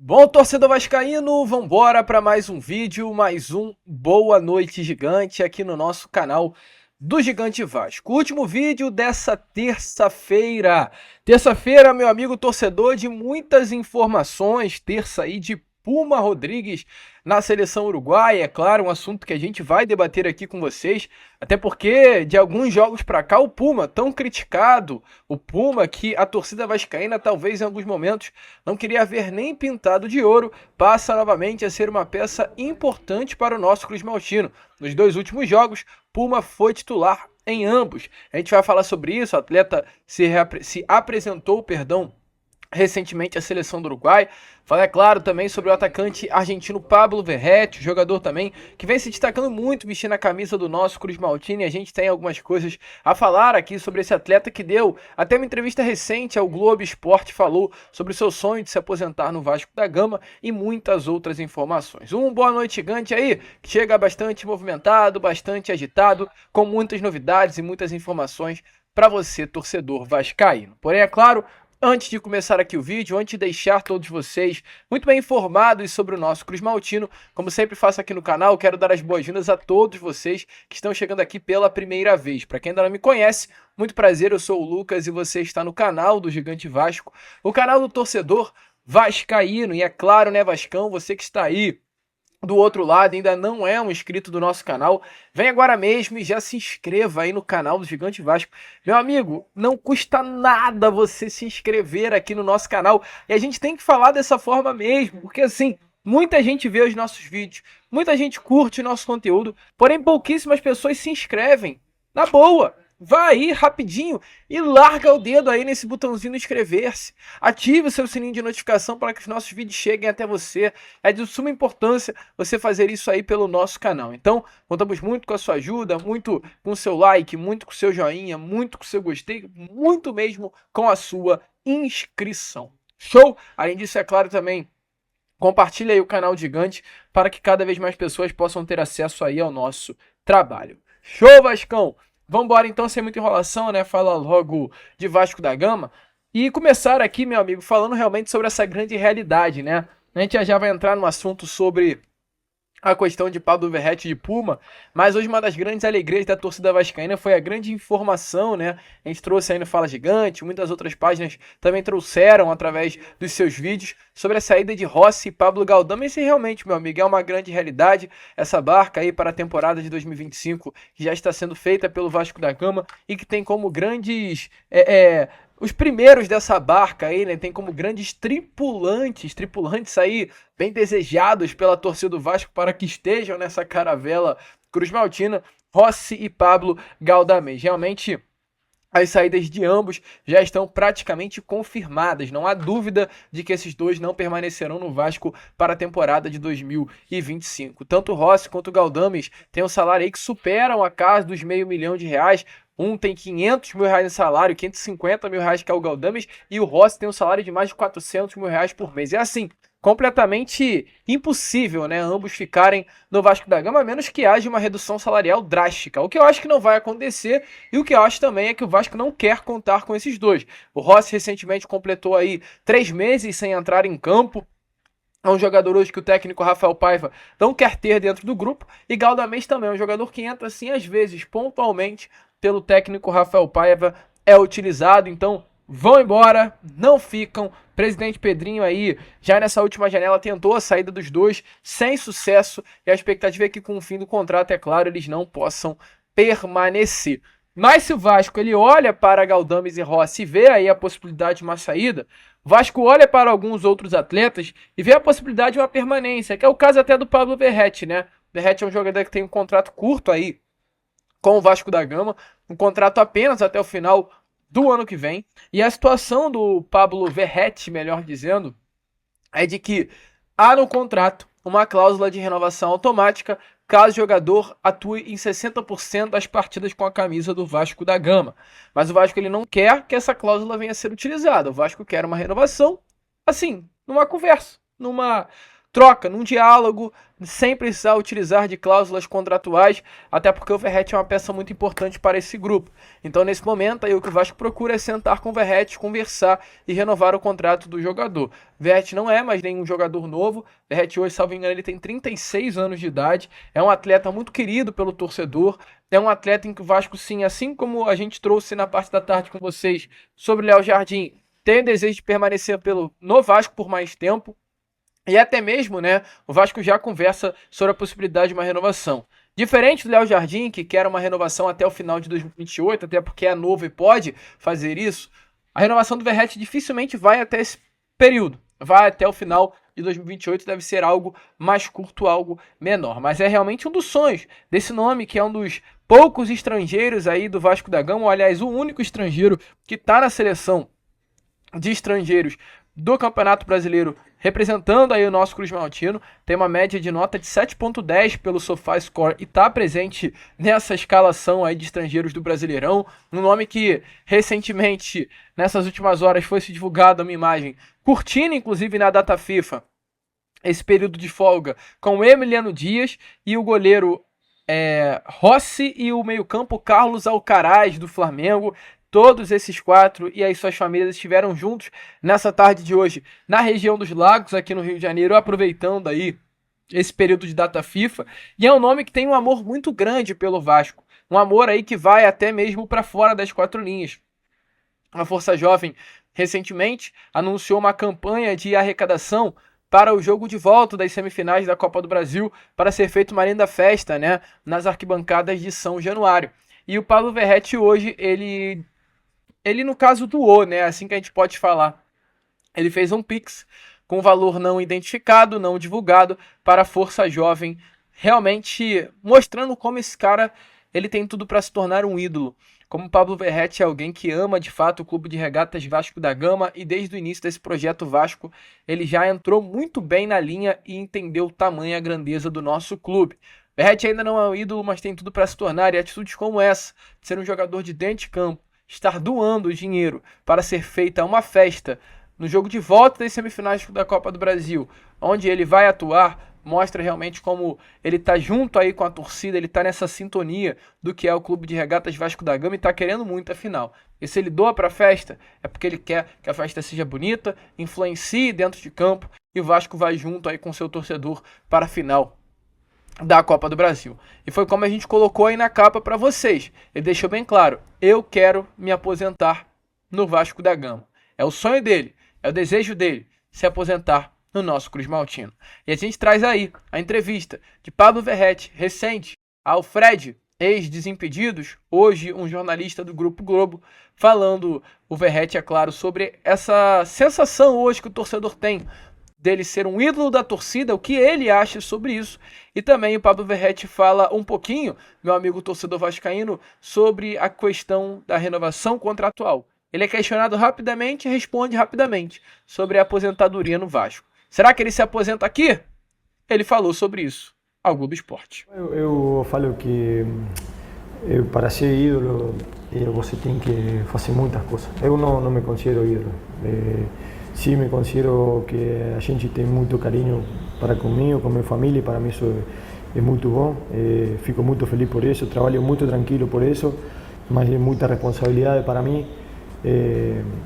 Bom, torcedor vascaíno, vambora para mais um vídeo, mais um Boa Noite Gigante aqui no nosso canal do Gigante Vasco. Último vídeo dessa terça-feira. Terça-feira, meu amigo torcedor, de muitas informações, terça aí de Puma Rodrigues na seleção uruguaia, é claro, um assunto que a gente vai debater aqui com vocês, até porque de alguns jogos para cá o Puma, tão criticado, o Puma que a torcida vascaína talvez em alguns momentos não queria ver nem pintado de ouro, passa novamente a ser uma peça importante para o nosso Cruz Maltino. Nos dois últimos jogos, Puma foi titular em ambos. A gente vai falar sobre isso, o atleta se apresentou, recentemente a seleção do Uruguai. Fala, é claro, também sobre o atacante argentino Pablo Verratti, jogador também que vem se destacando muito vestindo a camisa do nosso Cruz Maltino, e a gente tem algumas coisas a falar aqui sobre esse atleta que deu até uma entrevista recente ao Globo Esporte, falou sobre o seu sonho de se aposentar no Vasco da Gama e muitas outras informações. Um boa noite gigante aí, que chega bastante movimentado, bastante agitado, com muitas novidades e muitas informações para você, torcedor vascaíno. Porém, é claro, antes de começar aqui o vídeo, antes de deixar todos vocês muito bem informados sobre o nosso Cruz Maltino, como sempre faço aqui no canal, quero dar as boas-vindas a todos vocês que estão chegando aqui pela primeira vez. Para quem ainda não me conhece, muito prazer, eu sou o Lucas e você está no canal do Gigante Vasco, o canal do torcedor vascaíno. E é claro, né, Vascão, você que está aí do outro lado, ainda não é um inscrito do nosso canal, vem agora mesmo e já se inscreva aí no canal do Gigante Vasco. Meu amigo, não custa nada você se inscrever aqui no nosso canal, e a gente tem que falar dessa forma mesmo, porque assim, muita gente vê os nossos vídeos, muita gente curte o nosso conteúdo, porém pouquíssimas pessoas se inscrevem. Na boa, vai aí rapidinho e larga o dedo aí nesse botãozinho de inscrever-se. Ative o seu sininho de notificação para que os nossos vídeos cheguem até você. É de suma importância você fazer isso aí pelo nosso canal. Então, contamos muito com a sua ajuda, muito com o seu like, muito com o seu joinha, muito com o seu gostei, muito mesmo com a sua inscrição. Show? Além disso, é claro também, compartilhe aí o canal Gigante para que cada vez mais pessoas possam ter acesso aí ao nosso trabalho. Show, Vascão! Vamos embora então, sem muita enrolação, né? Fala logo de Vasco da Gama. E começar aqui, meu amigo, falando realmente sobre essa grande realidade, né? A gente já vai entrar no assunto sobre a questão de Pablo Verratti de Puma, mas hoje uma das grandes alegrias da torcida vascaína foi a grande informação, né? A gente trouxe aí no Fala Gigante, muitas outras páginas também trouxeram através dos seus vídeos sobre a saída de Rossi e Pablo Galdame. Esse realmente, meu amigo, é uma grande realidade, essa barca aí para a temporada de 2025, que já está sendo feita pelo Vasco da Gama e que tem como grandes os primeiros dessa barca aí, né, tem como grandes tripulantes aí, bem desejados pela torcida do Vasco para que estejam nessa caravela Cruz Maltina, Rossi e Pablo Galdame. Realmente, as saídas de ambos já estão praticamente confirmadas. Não há dúvida de que esses dois não permanecerão no Vasco para a temporada de 2025. Tanto o Rossi quanto o Galdames têm um salário aí que superam a casa dos R$500 mil. Um tem R$500 mil em salário, R$550 mil que é o Galdames, e o Rossi tem um salário de mais de R$400 mil por mês. É assim, completamente impossível, né, ambos ficarem no Vasco da Gama, a menos que haja uma redução salarial drástica, o que eu acho que não vai acontecer, e o que eu acho também é que o Vasco não quer contar com esses dois. O Rossi recentemente completou aí 3 meses sem entrar em campo, é um jogador hoje que o técnico Rafael Paiva não quer ter dentro do grupo, e Galdamés também é um jogador que entra assim às vezes, pontualmente, pelo técnico Rafael Paiva, é utilizado. Então vão embora, não ficam. Presidente Pedrinho aí, já nessa última janela, tentou a saída dos dois, sem sucesso, e a expectativa é que com o fim do contrato, é claro, eles não possam permanecer. Mas se o Vasco ele olha para Galdames e Rossi e vê aí a possibilidade de uma saída, o Vasco olha para alguns outros atletas e vê a possibilidade de uma permanência, que é o caso até do Pablo Verratti, né? Verratti é um jogador que tem um contrato curto aí com o Vasco da Gama, um contrato apenas até o final do ano que vem. E a situação do Pablo Verratti, melhor dizendo, é de que há no contrato uma cláusula de renovação automática caso o jogador atue em 60% das partidas com a camisa do Vasco da Gama. Mas o Vasco ele não quer que essa cláusula venha a ser utilizada. O Vasco quer uma renovação, assim, numa conversa, numa troca, num diálogo, sem precisar utilizar de cláusulas contratuais, até porque o Verratti é uma peça muito importante para esse grupo. Então, nesse momento, aí, o que o Vasco procura é sentar com o Verratti, conversar e renovar o contrato do jogador. Verratti não é mais nenhum jogador novo. Verratti hoje, salvo engano, ele tem 36 anos de idade, é um atleta muito querido pelo torcedor, é um atleta em que o Vasco, sim, assim como a gente trouxe na parte da tarde com vocês sobre o Léo Jardim, tem o desejo de permanecer no Vasco por mais tempo. E até mesmo, né, o Vasco já conversa sobre a possibilidade de uma renovação. Diferente do Léo Jardim, que quer uma renovação até o final de 2028, até porque é novo e pode fazer isso, a renovação do Verratti dificilmente vai até esse período. Vai até o final de 2028, deve ser algo mais curto, algo menor. Mas é realmente um dos sonhos desse nome, que é um dos poucos estrangeiros aí do Vasco da Gama, ou, aliás, o único estrangeiro que está na seleção de estrangeiros do Campeonato Brasileiro, representando aí o nosso Cruz Maltino, tem uma média de nota de 7.10 pelo SofaScore e está presente nessa escalação aí de estrangeiros do Brasileirão, um nome que recentemente, nessas últimas horas, foi se divulgada uma imagem curtindo, inclusive na data FIFA, esse período de folga com o Emiliano Dias e o goleiro Rossi e o meio-campo Carlos Alcaraz do Flamengo. Todos esses quatro e as suas famílias estiveram juntos nessa tarde de hoje na região dos Lagos, aqui no Rio de Janeiro, aproveitando aí esse período de data FIFA. E é um nome que tem um amor muito grande pelo Vasco. Um amor aí que vai até mesmo para fora das quatro linhas. A Força Jovem, recentemente, anunciou uma campanha de arrecadação para o jogo de volta das semifinais da Copa do Brasil, para ser feito uma linda festa, né, nas arquibancadas de São Januário. E o Pablo Verratti hoje, ele no caso doou, né? Assim que a gente pode falar. Ele fez um Pix com valor não identificado, não divulgado, para a Força Jovem, realmente mostrando como esse cara ele tem tudo para se tornar um ídolo. Como o Pablo Verratti é alguém que ama de fato o Clube de Regatas Vasco da Gama, e desde o início desse projeto Vasco, ele já entrou muito bem na linha e entendeu o tamanho e a grandeza do nosso clube. Verratti ainda não é um ídolo, mas tem tudo para se tornar, e atitudes como essa, de ser um jogador de dentro de campo, estar doando o dinheiro para ser feita uma festa no jogo de volta das semifinais da Copa do Brasil, onde ele vai atuar, mostra realmente como ele está junto aí com a torcida, ele está nessa sintonia do que é o Clube de Regatas Vasco da Gama e está querendo muito a final. E se ele doa para a festa, é porque ele quer que a festa seja bonita, influencie dentro de campo, e o Vasco vai junto aí com seu torcedor para a final da Copa do Brasil. E foi como a gente colocou aí na capa para vocês. Ele deixou bem claro: eu quero me aposentar no Vasco da Gama. É o sonho dele, é o desejo dele, se aposentar no nosso Cruz Maltino. E a gente traz aí a entrevista de Pablo Verratti, recente, ao Fred, ex-Desimpedidos, hoje um jornalista do Grupo Globo, falando, o Verratti, é claro, sobre essa sensação hoje que o torcedor tem dele ser um ídolo da torcida, o que ele acha sobre isso. E também o Pablo Verratti fala um pouquinho, meu amigo torcedor vascaíno, sobre a questão da renovação contratual. Ele é questionado rapidamente e responde rapidamente sobre a aposentadoria no Vasco. Será que ele se aposenta aqui? Ele falou sobre isso ao Globo Esporte. Eu falo que para ser ídolo você tem que fazer muitas coisas. Eu não me considero ídolo. Sim, me considero que a gente tem muito carinho para comigo, com minha família, e para mim isso é muito bom. Fico muito feliz por isso, trabalho muito tranquilo por isso, mas é muita responsabilidade para mim.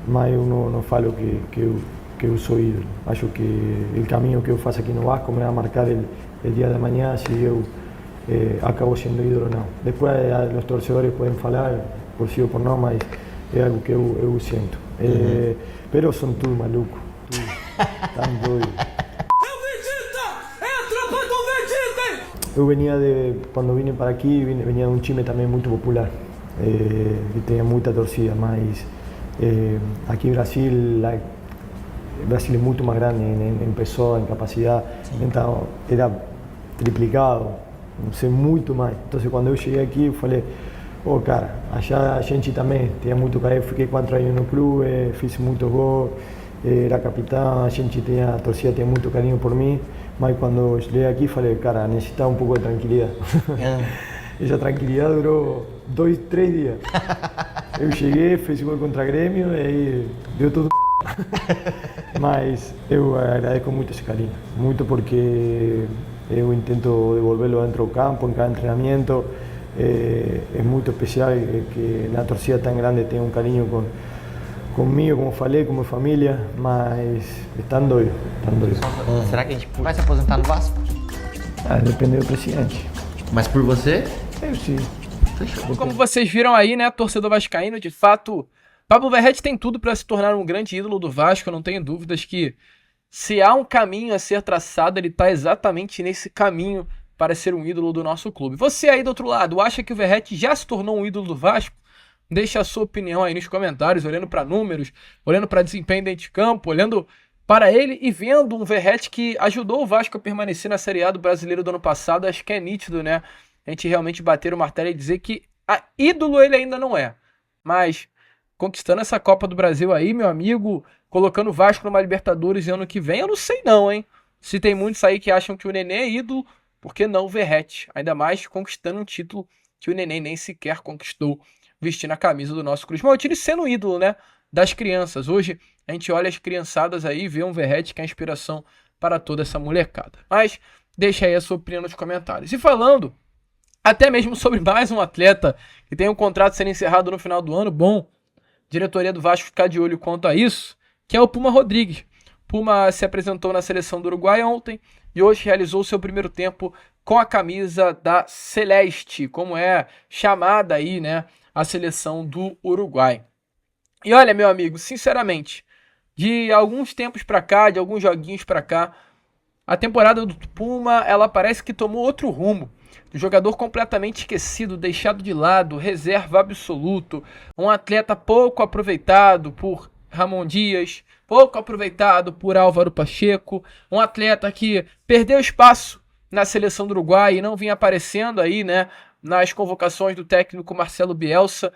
Mas eu não falo que eu sou ídolo. Acho que o caminho que eu faço aqui no Vasco me vai marcar o dia da manhã se eu acabo sendo ídolo ou não. Depois os torcedores podem falar por si ou por não, mas é algo que eu sinto. Pero são tudo maluco, tão doido. Eu venia quando vim para aqui, venia de um time também muito popular, que tinha muita torcida, mas aqui no Brasil, Brasil é muito mais grande em pessoas, em capacidade, então era triplicado, não sei, muito mais. Então quando eu cheguei aqui, eu falei, cara, a gente também tinha muito carinho, fiquei 4 anos no clube, fiz muito gol, era capitão, a torcida tinha muito carinho por mim, mas quando eu cheguei aqui, falei, cara, necessitava um pouco de tranquilidade. Essa tranquilidade durou 2, 3 dias. Eu cheguei, fiz gol contra o Grêmio e aí deu tudo. Mas eu agradeço muito esse carinho, muito porque eu intento devolverlo dentro do campo, em cada treinamento. É muito especial que na torcida tão grande tenha um carinho comigo, como falei, com minha família, mas estando doido, estando doido. Será que a gente vai se aposentar no Vasco? Depende do presidente. Mas por você? Eu sim. Como vocês viram aí, né, torcedor vascaíno, de fato, Pablo Verratti tem tudo para se tornar um grande ídolo do Vasco. Eu não tenho dúvidas que se há um caminho a ser traçado, ele está exatamente nesse caminho para ser um ídolo do nosso clube. Você aí do outro lado, acha que o Verratti já se tornou um ídolo do Vasco? Deixa a sua opinião aí nos comentários, olhando para números, olhando para desempenho dentro de campo, olhando para ele e vendo um Verratti que ajudou o Vasco a permanecer na Série A do Brasileiro do ano passado. Acho que é nítido, né? A gente realmente bater o martelo e dizer que ídolo ele ainda não é. Mas conquistando essa Copa do Brasil aí, meu amigo, colocando o Vasco numa Libertadores ano que vem, eu não sei não, hein? Se tem muitos aí que acham que o Nenê é ídolo, por que não o Verratti? Ainda mais conquistando um título que o Nenê nem sequer conquistou, vestindo a camisa do nosso Cruz Maltini, sendo o ídolo, né, das crianças. Hoje a gente olha as criançadas aí e vê um Verratti que é a inspiração para toda essa molecada. Mas deixa aí a sua opinião nos comentários. E falando até mesmo sobre mais um atleta que tem um contrato sendo encerrado no final do ano, bom, diretoria do Vasco ficar de olho quanto a isso, que é o Puma Rodrigues. Puma se apresentou na seleção do Uruguai ontem e hoje realizou seu primeiro tempo com a camisa da Celeste, como é chamada aí, né, a seleção do Uruguai. E olha, meu amigo, sinceramente, de alguns tempos pra cá, de alguns joguinhos pra cá, a temporada do Puma, ela parece que tomou outro rumo. Um jogador completamente esquecido, deixado de lado, reserva absoluto, um atleta pouco aproveitado por Ramon Dias, pouco aproveitado por Álvaro Pacheco, um atleta que perdeu espaço na seleção do Uruguai e não vinha aparecendo aí, né, nas convocações do técnico Marcelo Bielsa.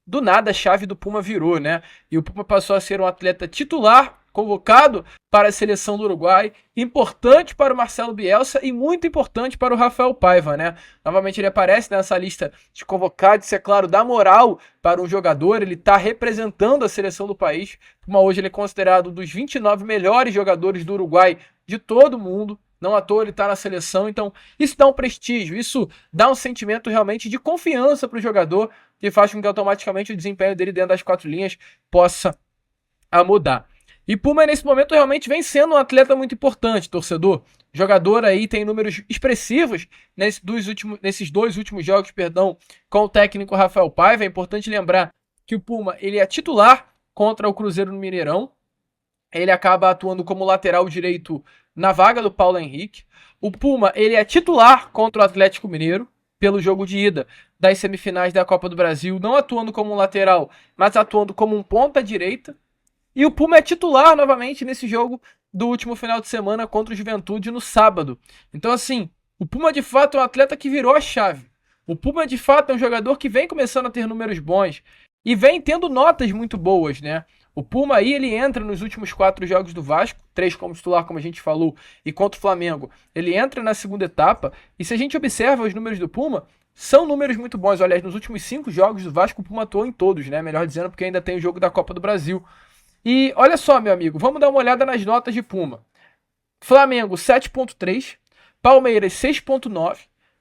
Do nada a chave do Puma virou, né? E o Puma passou a ser um atleta titular, convocado para a seleção do Uruguai, importante para o Marcelo Bielsa e muito importante para o Rafael Paiva, né? Novamente ele aparece nessa lista de convocados, é claro, dá moral para um jogador, ele está representando a seleção do país. Puma hoje ele é considerado um dos 29 melhores jogadores do Uruguai de todo o mundo. Não à toa ele está na seleção, então isso dá um prestígio, isso dá um sentimento realmente de confiança para o jogador e faz com que automaticamente o desempenho dele dentro das quatro linhas possa mudar. E Puma nesse momento realmente vem sendo um atleta muito importante, torcedor. Jogador aí tem números expressivos nesses dois últimos jogos, com o técnico Rafael Paiva. É importante lembrar que o Puma ele é titular contra o Cruzeiro no Mineirão. Ele acaba atuando como lateral direito na vaga do Paulo Henrique. O Puma ele é titular contra o Atlético Mineiro pelo jogo de ida das semifinais da Copa do Brasil, não atuando como um lateral, mas atuando como um ponta direita. E o Puma é titular novamente nesse jogo do último final de semana contra o Juventude no sábado. Então assim, o Puma de fato é um atleta que virou a chave. O Puma de fato é um jogador que vem começando a ter números bons e vem tendo notas muito boas, né? O Puma aí, ele entra nos últimos 4 jogos do Vasco, 3 como titular, como a gente falou, e contra o Flamengo. Ele entra na segunda etapa, e se a gente observa os números do Puma, são números muito bons. Aliás, nos últimos 5 jogos do Vasco, o Puma atuou em todos, né? Melhor dizendo, porque ainda tem o jogo da Copa do Brasil. E olha só, meu amigo, vamos dar uma olhada nas notas de Puma. Flamengo, 7.3, Palmeiras, 6.9,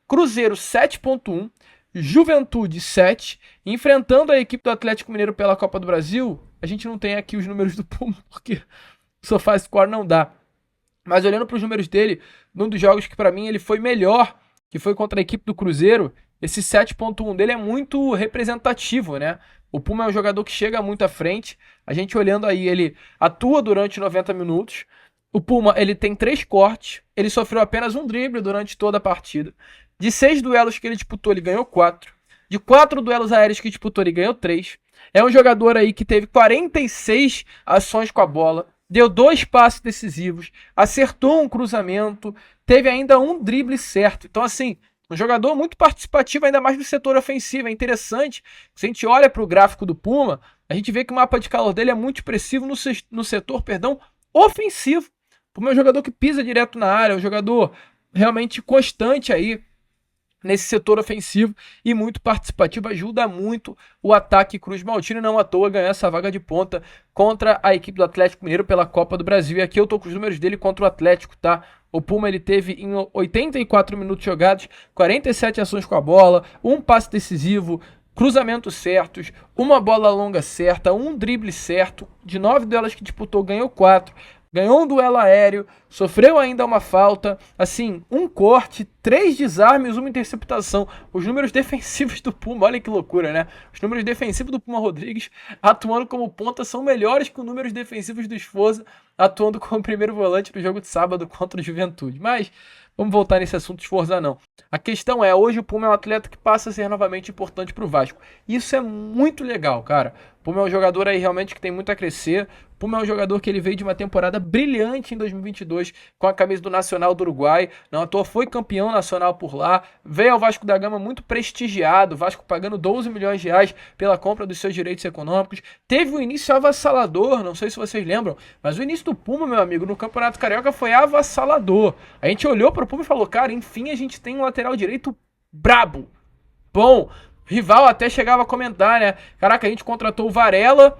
Cruzeiro, 7.1, Juventude 7, enfrentando a equipe do Atlético Mineiro pela Copa do Brasil. A gente não tem aqui os números do Puma, porque o SofaScore não dá. Mas olhando para os números dele, num dos jogos que para mim ele foi melhor, que foi contra a equipe do Cruzeiro, esse 7.1 dele é muito representativo, né? O Puma é um jogador que chega muito à frente. A gente olhando aí, ele atua durante 90 minutos. O Puma, ele tem 3 cortes, ele sofreu apenas um drible durante toda a partida. De 6 duelos que ele disputou, ele ganhou 4. De 4 duelos aéreos que disputou, ele ganhou 3. É um jogador aí que teve 46 ações com a bola, deu 2 passes decisivos, acertou um cruzamento, teve ainda um drible certo. Então, assim, um jogador muito participativo, ainda mais no setor ofensivo. É interessante, se a gente olha para o gráfico do Puma, a gente vê que o mapa de calor dele é muito expressivo no setor ofensivo. O Puma é um jogador que pisa direto na área, é um jogador realmente constante aí nesse setor ofensivo e muito participativo, ajuda muito o ataque Cruz Maltino, não à toa ganhar essa vaga de ponta contra a equipe do Atlético Mineiro pela Copa do Brasil. E aqui eu tô com os números dele contra o Atlético, tá? O Puma ele teve em 84 minutos jogados, 47 ações com a bola, um passe decisivo, cruzamentos certos, uma bola longa certa, um drible certo, de 9 duelos que disputou, ganhou 4, ganhou um duelo aéreo, sofreu ainda uma falta, assim, um corte, 3 desarmes, uma interceptação. Os números defensivos do Puma, olha que loucura, né? Os números defensivos do Puma Rodrigues atuando como ponta são melhores que os números defensivos do Esforza atuando como primeiro volante no jogo de sábado contra o Juventude. Mas vamos voltar nesse assunto Esforza não. A questão é, hoje o Puma é um atleta que passa a ser novamente importante para o Vasco. Isso é muito legal, cara. O Puma é um jogador aí realmente que tem muito a crescer. O Puma é um jogador que ele veio de uma temporada brilhante em 2022 com a camisa do Nacional do Uruguai. Não à toa foi campeão nacional por lá. Veio ao Vasco da Gama muito prestigiado. O Vasco pagando 12 milhões de reais pela compra dos seus direitos econômicos. Teve um início avassalador, não sei se vocês lembram, mas o início do Puma, meu amigo, no Campeonato Carioca foi avassalador. A gente olhou para o Puma e falou, cara, enfim a gente tem um lateral direito brabo. Bom, rival até chegava a comentar, né? Caraca, a gente contratou o Varela,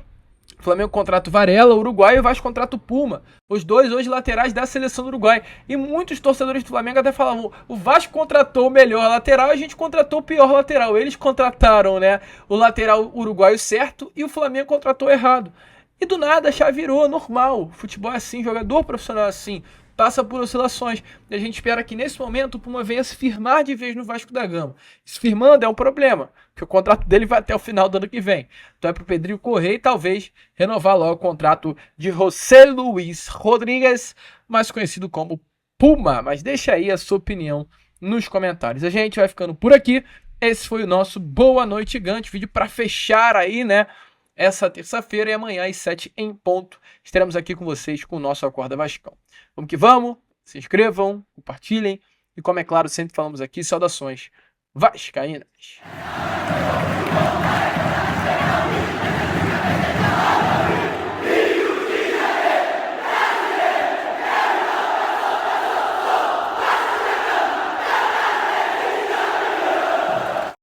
o Flamengo contrata o Varela, o Uruguai, e o Vasco contrata o Puma. Os dois hoje laterais da seleção do Uruguai. E muitos torcedores do Flamengo até falavam, o Vasco contratou o melhor lateral, a gente contratou o pior lateral. Eles contrataram, né, o lateral uruguaio certo e o Flamengo contratou errado. E do nada a chave virou, normal. Futebol é assim, jogador profissional é assim. Passa por oscilações. E a gente espera que nesse momento o Puma venha se firmar de vez no Vasco da Gama. Se firmando é um problema, porque o contrato dele vai até o final do ano que vem. Então é pro Pedrinho correr e talvez renovar logo o contrato de José Luiz Rodrigues, mais conhecido como Puma. Mas deixa aí a sua opinião nos comentários. A gente vai ficando por aqui. Esse foi o nosso Boa Noite Gigante, vídeo para fechar aí, né? Essa terça-feira e amanhã às 7 em ponto estaremos aqui com vocês com o nosso Acorda Vascão. Vamos que vamos, se inscrevam, compartilhem e, como é claro, sempre falamos aqui, saudações vascaínas.